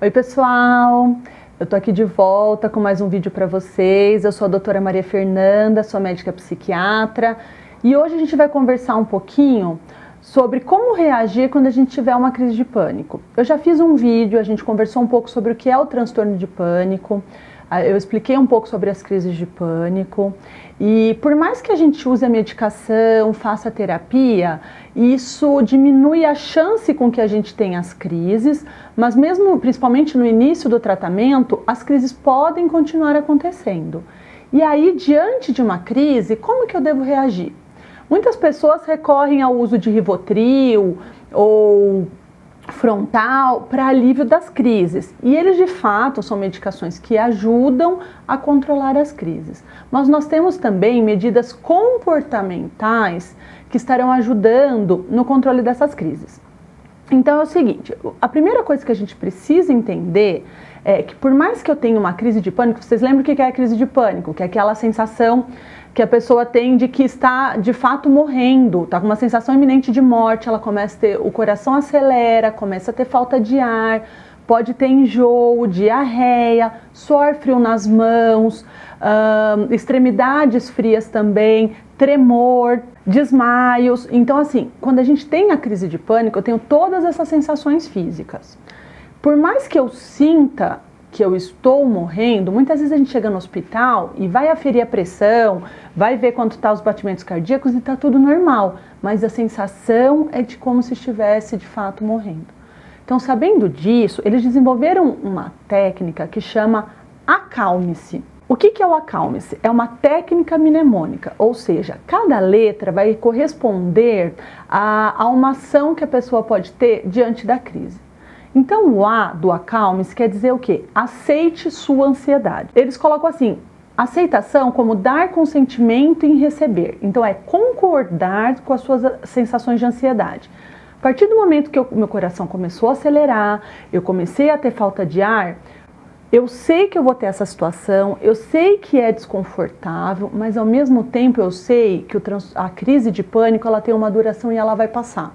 Oi pessoal, eu tô aqui de volta com mais um vídeo para vocês. Eu sou a doutora Maria Fernanda, sou médica psiquiatra e hoje a gente vai conversar um pouquinho sobre como reagir quando a gente tiver uma crise de pânico. Eu já fiz um vídeo, a gente conversou um pouco sobre o que é o transtorno de pânico, eu expliquei um pouco sobre as crises de pânico e por mais que a gente use a medicação, faça a terapia, isso diminui a chance com que a gente tenha as crises, mas mesmo, principalmente no início do tratamento, as crises podem continuar acontecendo. E aí, diante de uma crise, como que eu devo reagir? Muitas pessoas recorrem ao uso de Rivotril ou Frontal para alívio das crises. E eles, de fato, são medicações que ajudam a controlar as crises. Mas nós temos também medidas comportamentais que estarão ajudando no controle dessas crises. Então é o seguinte, a primeira coisa que a gente precisa entender é que por mais que eu tenha uma crise de pânico, vocês lembram o que é a crise de pânico? Que é aquela sensação que a pessoa tem de que está de fato morrendo, está com uma sensação iminente de morte, ela começa a ter, o coração acelera, começa a ter falta de ar, pode ter enjoo, diarreia, suor frio nas mãos, extremidades frias também, tremor, desmaios. Então assim, quando a gente tem a crise de pânico, eu tenho todas essas sensações físicas. Por mais que eu sinta que eu estou morrendo, muitas vezes a gente chega no hospital e vai aferir a pressão, vai ver quanto tá os batimentos cardíacos e tá tudo normal, mas a sensação é de como se estivesse de fato morrendo. Então, sabendo disso, eles desenvolveram uma técnica que chama acalme-se. O que é o acalme-se? É uma técnica mnemônica, ou seja, cada letra vai corresponder a uma ação que a pessoa pode ter diante da crise. Então o A do acalme-se quer dizer o quê? Aceite sua ansiedade. Eles colocam assim, aceitação como dar consentimento em receber. Então é concordar com as suas sensações de ansiedade. A partir do momento que meu coração começou a acelerar, eu comecei a ter falta de ar, eu sei que eu vou ter essa situação, eu sei que é desconfortável, mas ao mesmo tempo eu sei que a crise de pânico ela tem uma duração e ela vai passar.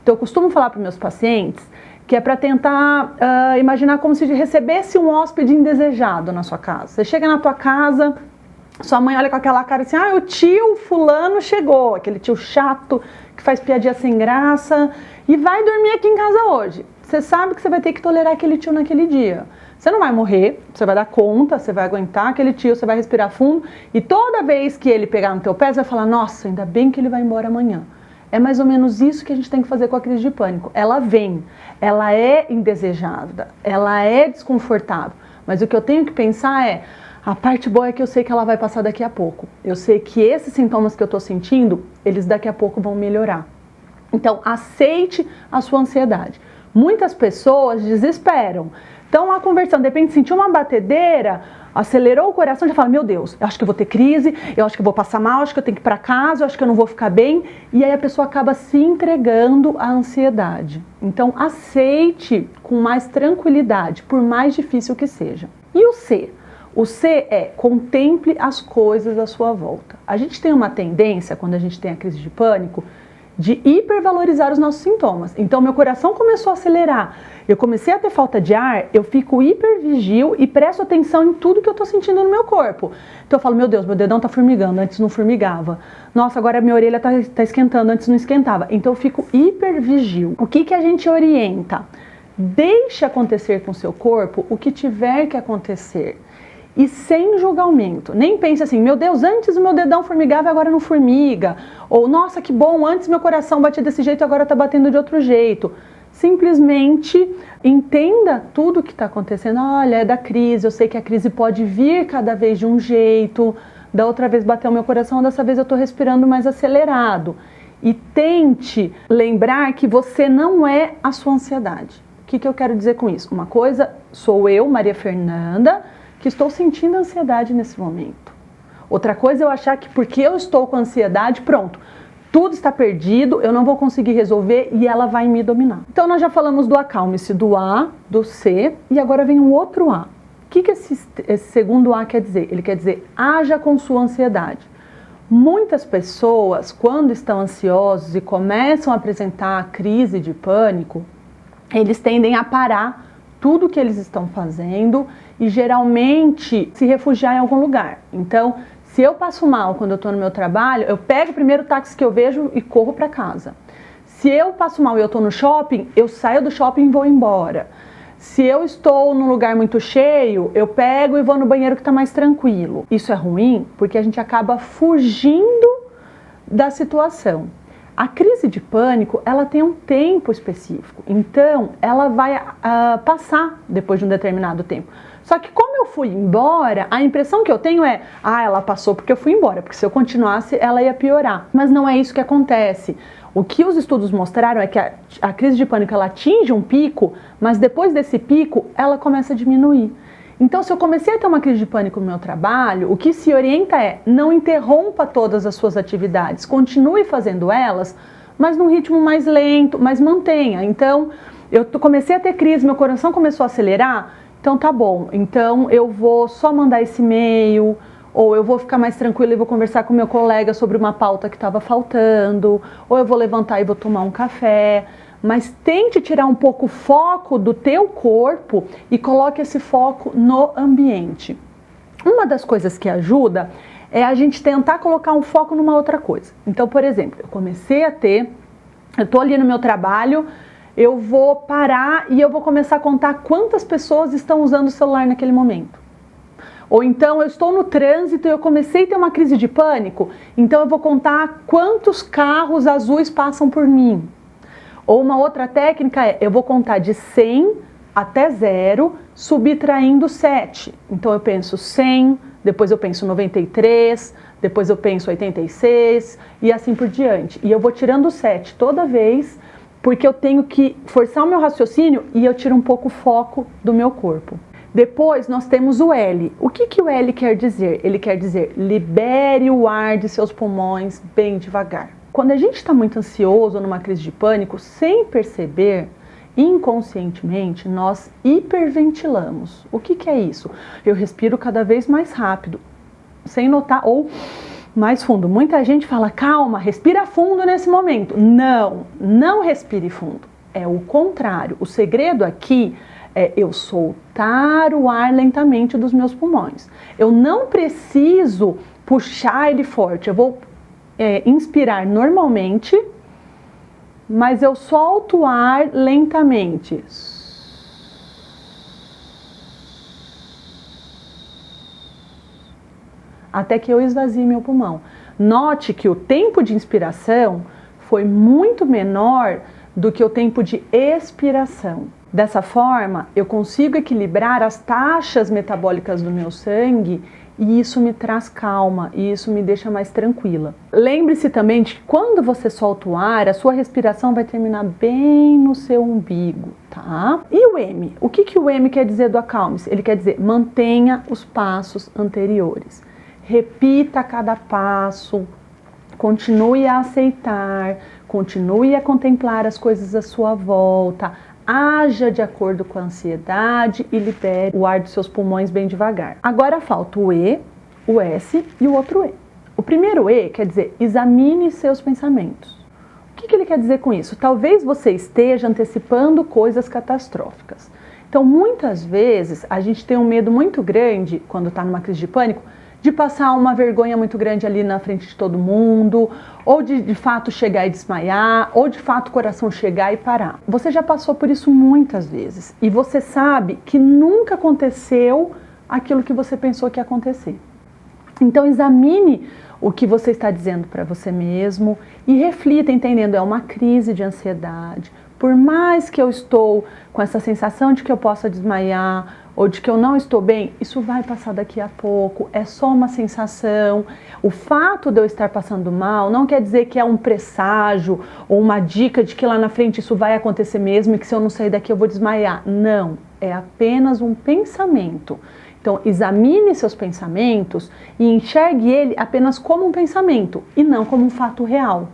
Então eu costumo falar para meus pacientes que é para tentar imaginar como se recebesse um hóspede indesejado na sua casa. Você chega na tua casa, sua mãe olha com aquela cara assim, o tio fulano chegou, aquele tio chato que faz piadinha sem graça e vai dormir aqui em casa hoje. Você sabe que você vai ter que tolerar aquele tio naquele dia. Você não vai morrer, você vai dar conta, você vai aguentar aquele tio, você vai respirar fundo e toda vez que ele pegar no teu pé, você vai falar, nossa, ainda bem que ele vai embora amanhã. É mais ou menos isso que a gente tem que fazer com a crise de pânico. Ela vem, ela é indesejada, ela é desconfortável. Mas o que eu tenho que pensar é, a parte boa é que eu sei que ela vai passar daqui a pouco. Eu sei que esses sintomas que eu estou sentindo, eles daqui a pouco vão melhorar. Então, aceite a sua ansiedade. Muitas pessoas desesperam. Estão lá conversando, de repente sentiu uma batedeira, acelerou o coração, já fala, meu Deus, eu acho que eu vou ter crise, eu acho que eu vou passar mal, eu acho que eu tenho que ir para casa, eu acho que eu não vou ficar bem. E aí a pessoa acaba se entregando à ansiedade. Então aceite com mais tranquilidade, por mais difícil que seja. E o C? O C é contemple as coisas à sua volta. A gente tem uma tendência, quando a gente tem a crise de pânico, de hipervalorizar os nossos sintomas. Então meu coração começou a acelerar, eu comecei a ter falta de ar, eu fico hipervigil e presto atenção em tudo que eu tô sentindo no meu corpo. Então eu falo, meu Deus, meu dedão tá formigando, antes não formigava. Nossa, agora minha orelha tá esquentando, antes não esquentava. Então eu fico hipervigil. O que a gente orienta? Deixe acontecer com o seu corpo o que tiver que acontecer. E sem julgamento, nem pense assim, meu Deus, antes o meu dedão formigava e agora não formiga, ou nossa, que bom, antes meu coração batia desse jeito e agora tá batendo de outro jeito. Simplesmente entenda tudo o que está acontecendo. Olha, é da crise, eu sei que a crise pode vir cada vez de um jeito, da outra vez bateu o meu coração, dessa vez eu estou respirando mais acelerado. E tente lembrar que você não é a sua ansiedade. O que eu quero dizer com isso? Uma coisa, sou eu, Maria Fernanda, que estou sentindo ansiedade nesse momento. Outra coisa é eu achar que porque eu estou com ansiedade, pronto, tudo está perdido, eu não vou conseguir resolver e ela vai me dominar. Então nós já falamos do acalme-se, do A, do C e agora vem um outro A. O que esse segundo A quer dizer? Ele quer dizer, haja com sua ansiedade. Muitas pessoas, quando estão ansiosos e começam a apresentar a crise de pânico, eles tendem a parar tudo que eles estão fazendo e geralmente se refugiar em algum lugar. Então, se eu passo mal quando eu estou no meu trabalho, eu pego o primeiro táxi que eu vejo e corro para casa. Se eu passo mal e eu estou no shopping, eu saio do shopping e vou embora. Se eu estou num lugar muito cheio, eu pego e vou no banheiro que está mais tranquilo. Isso é ruim porque a gente acaba fugindo da situação. A crise de pânico, ela tem um tempo específico, então ela vai passar depois de um determinado tempo. Só que como eu fui embora, a impressão que eu tenho é, ela passou porque eu fui embora, porque se eu continuasse, ela ia piorar. Mas não é isso que acontece. O que os estudos mostraram é que a crise de pânico, ela atinge um pico, mas depois desse pico, ela começa a diminuir. Então, se eu comecei a ter uma crise de pânico no meu trabalho, o que se orienta é, não interrompa todas as suas atividades, continue fazendo elas, mas num ritmo mais lento, mas mantenha. Então, eu comecei a ter crise, meu coração começou a acelerar, então tá bom, então eu vou só mandar esse e-mail, ou eu vou ficar mais tranquila e vou conversar com meu colega sobre uma pauta que estava faltando, ou eu vou levantar e vou tomar um café. Mas tente tirar um pouco o foco do teu corpo e coloque esse foco no ambiente. Uma das coisas que ajuda é a gente tentar colocar um foco numa outra coisa. Então, por exemplo, eu estou ali no meu trabalho, eu vou parar e eu vou começar a contar quantas pessoas estão usando o celular naquele momento. Ou então eu estou no trânsito e eu comecei a ter uma crise de pânico, então eu vou contar quantos carros azuis passam por mim. Ou uma outra técnica é, eu vou contar de 100 até 0, subtraindo 7. Então eu penso 100, depois eu penso 93, depois eu penso 86 e assim por diante. E eu vou tirando 7 toda vez, porque eu tenho que forçar o meu raciocínio e eu tiro um pouco o foco do meu corpo. Depois nós temos o L. O que o L quer dizer? Ele quer dizer, libere o ar de seus pulmões bem devagar. Quando a gente está muito ansioso ou numa crise de pânico, sem perceber, inconscientemente, nós hiperventilamos. O que é isso? Eu respiro cada vez mais rápido, sem notar, ou mais fundo. Muita gente fala, calma, respira fundo nesse momento. Não, não respire fundo. É o contrário. O segredo aqui é eu soltar o ar lentamente dos meus pulmões. Eu não preciso puxar ele forte. Eu vou inspirar normalmente, mas eu solto o ar lentamente. Até que eu esvazie meu pulmão. Note que o tempo de inspiração foi muito menor do que o tempo de expiração. Dessa forma, eu consigo equilibrar as taxas metabólicas do meu sangue e isso me traz calma, e isso me deixa mais tranquila. Lembre-se também de que quando você solta o ar, a sua respiração vai terminar bem no seu umbigo, tá? E o M? O que o M quer dizer do acalme-se? Ele quer dizer, mantenha os passos anteriores. Repita cada passo, continue a aceitar, continue a contemplar as coisas à sua volta, haja de acordo com a ansiedade e libere o ar dos seus pulmões bem devagar. Agora falta o E, o S e o outro E. O primeiro E quer dizer, examine seus pensamentos. O que ele quer dizer com isso? Talvez você esteja antecipando coisas catastróficas. Então, muitas vezes, a gente tem um medo muito grande, quando está numa crise de pânico, de passar uma vergonha muito grande ali na frente de todo mundo, ou de fato chegar e desmaiar, ou de fato o coração chegar e parar. Você já passou por isso muitas vezes e você sabe que nunca aconteceu aquilo que você pensou que ia acontecer. Então examine o que você está dizendo para você mesmo e reflita, entendendo, é uma crise de ansiedade. Por mais que eu estou com essa sensação de que eu possa desmaiar, ou de que eu não estou bem, isso vai passar daqui a pouco, é só uma sensação. O fato de eu estar passando mal não quer dizer que é um presságio ou uma dica de que lá na frente isso vai acontecer mesmo e que se eu não sair daqui eu vou desmaiar. Não, é apenas um pensamento. Então, examine seus pensamentos e enxergue ele apenas como um pensamento e não como um fato real.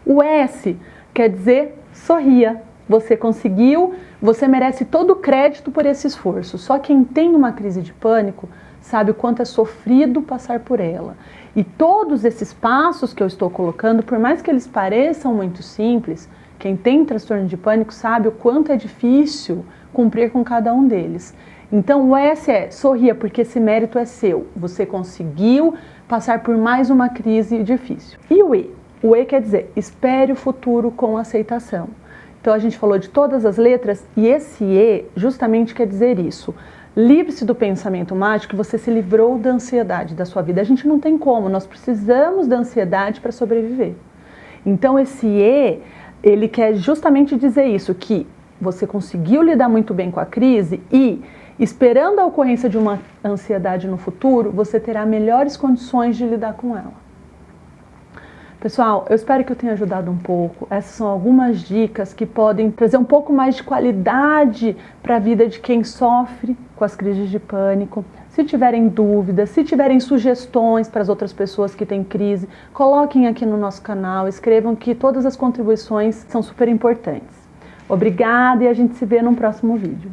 O S quer dizer sorria. Você conseguiu, você merece todo o crédito por esse esforço. Só quem tem uma crise de pânico sabe o quanto é sofrido passar por ela. E todos esses passos que eu estou colocando, por mais que eles pareçam muito simples, quem tem transtorno de pânico sabe o quanto é difícil cumprir com cada um deles. Então o S é sorria, porque esse mérito é seu. Você conseguiu passar por mais uma crise difícil. E o E? O E quer dizer espere o futuro com aceitação. Então a gente falou de todas as letras e esse E justamente quer dizer isso. Livre-se do pensamento mágico, você se livrou da ansiedade da sua vida. A gente não tem como, nós precisamos da ansiedade para sobreviver. Então esse E, ele quer justamente dizer isso, que você conseguiu lidar muito bem com a crise e, esperando a ocorrência de uma ansiedade no futuro, você terá melhores condições de lidar com ela. Pessoal, eu espero que eu tenha ajudado um pouco. Essas são algumas dicas que podem trazer um pouco mais de qualidade para a vida de quem sofre com as crises de pânico. Se tiverem dúvidas, se tiverem sugestões para as outras pessoas que têm crise, coloquem aqui no nosso canal, escrevam que todas as contribuições são super importantes. Obrigada e a gente se vê no próximo vídeo.